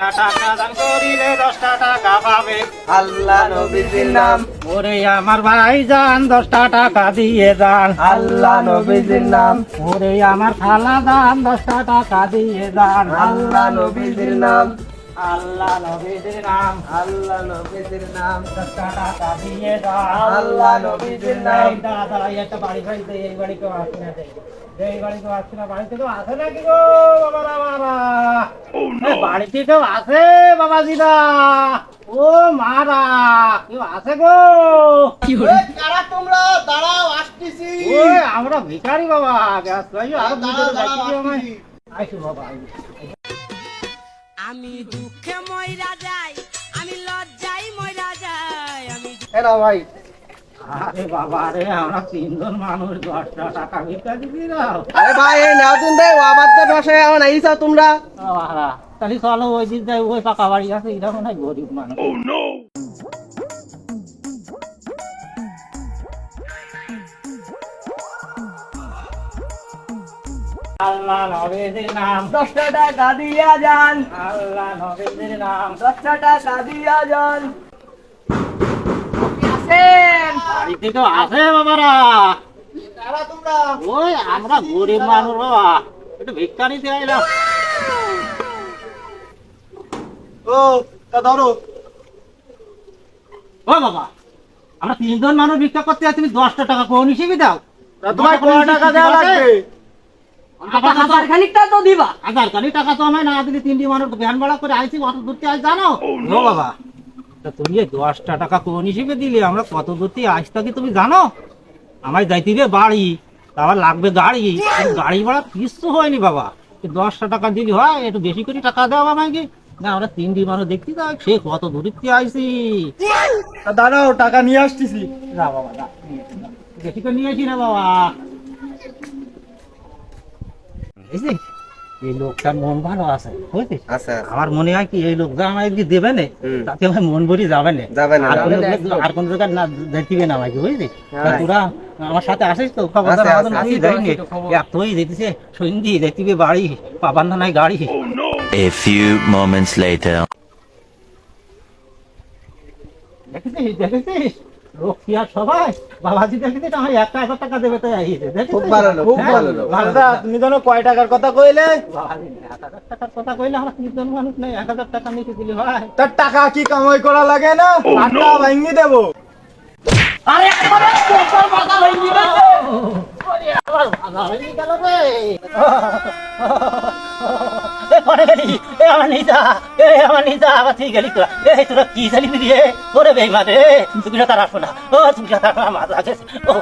একটা টাকা দান করিলে 10টা টাকা পাবে। আল্লাহ নবীজির নাম, ওরে আমার ভাই যান 10টা টাকা দিয়ে যান। আল্লাহ নবীজির নাম, ওরে আমার খালা যান 10টা টাকা দিয়ে যান। আল্লাহ নবীজির নাম, আল্লাহ নবীজির নাম, আল্লাহ নবীজির নাম, 10টা টাকা দিয়ে যান। আল্লাহ নবীজির নাম। এই দাদা একটা বাড়ি ভাই দে, এই বাড়ি কেউ আসছে না, এই বাড়ি কেউ আসছে না, বাড়িতে কেউ আসে নাকি গো বাবা বাবা? বাড়িতে কেউ আছে বাবাজিরা? ও মারা কেউ আছে গো? কারা তোমরা? দাঁড়াও, আসতেছি। ওই আমরা ভিখারি বাবা, গ্যাস ভাই আর দাঁড়াও, দাঁড়াও, আমায় আসতেছি। আইসো বাবা আইসো। আমি দুঃখে মইরা যাই, আমি লজ্জায় মইরা যাই, আমি এরা ভাই, আরে বাবা রে, আমরা 3জন মানুষ 10টা টাকা ভিক্ষা দিবি না? আরে ভাই এই নাও তুমি দেই, আমার তো ভাষায় আমার আইসা তোমরা। তাহলে চলো ওই দিক যাই, ওই পাকা বাড়ি আছে, এটা মনে হয় গরিব মানুষ। আল্লাহ নবীজির নাম, 10টা টাকা দিয়া যান, আল্লাহ নবীজির নাম। 10টা টাকা দিয়া যান। আছেন? বাড়িতে কেউ আছে বাবারা? কারা তোমরা? ওই আমরা গরিব মানুষ বাবা, একটু ভিক্ষা নিতে আইলাম। ও তা ধরো। ও বাবা, আমরা 3জন মানুষ ভিক্ষা করতে যাচ্ছি, তুমি 10টা টাকা কোন হিসেবে দাও? তা তোমায় কত টাকা দেওয়া লাগবে? হাজার খানিকটা তো দিবা। হাজার খানি টাকা তো আমায় না দিলে 3টি মানুষ ভ্যান ভাড়া করে আইছি, অত দূর থেকে আইস জানো? ও বাবা, তা তুমি এই 10টা টাকা কোন হিসেবে দিলে? আমরা কত দূর থেকে আসতা কি তুমি জানো? আমায় যাইতে হবে বাড়ি, আবার লাগবে গাড়ি, এই গাড়ি ভাড়া কিচ্ছু হয়নি বাবা। 10টা টাকা দিলে হয়? একটু বেশি করে টাকা দাও আমায় কি? না আমরা 3টি মানুষ দেখতে যাই, সে কত দূর থেকে আইছি। তা দাঁড়াও, টাকা নিয়ে আসতেছি। না বাবা না, বেশি করে নিয়েছি না বাবা। বুঝলি, এই লোকটার মন ভালো আছে বুঝছিস? আচ্ছা, আমার মনে হয় কি এই লোক যা আমায় যদি দেবে না, হুম। তাতে আমার মন ভরি যাবে না। যাবে না, আর যাবে কোনো না, লোক- একদম। আর কোন জায়গায় না দেখবে না আমাকে বুঝলি। তা হ্যাঁ। তোরা আমার সাথে আসিস তো, খবর আছে, আমাদের আছে, নাকি আছে, যাইনি। আছে, খবর। তুই যেতেছে সন্ধি দেখতিবে বাড়ি, পাবার না নাই গাড়ি। A few moments later. দেখেছিস দেখেছিস লোক কি আর সবাই বাবাজি দেখেছিস, আমার 1,000 টাকা দেবে তাই আইছে। দেখেছিস? খুব ভালো লোক, খুব হ্যাঁ? ভালো লোক। দাদা তুমি জানো কয় টাকার কথা কইলে? বাবাজি 1,000 টাকার কথা কইলে আমরা 3জন মানুষ নেই, 1,000 টাকা নিতে দিলি হয়? তার টাকা কি কামাই করা লাগে না? টাকা ভাঙি দেবো। আরে একবারে তোর মাথা ভেঙে গেছে। ওরে আমার মাথা ভেঙে গেল রে। এ পড়ে গেলি, এ আমার নিজা, এ আমার নিজা, আবার ঠিক গেলি তোরা। এই তোরা কি জানি রে? ওরে বেইমান রে, তুমি সাথে রাখো না, ও তুমি সাথে রাখো না, মাথা গেছে। ও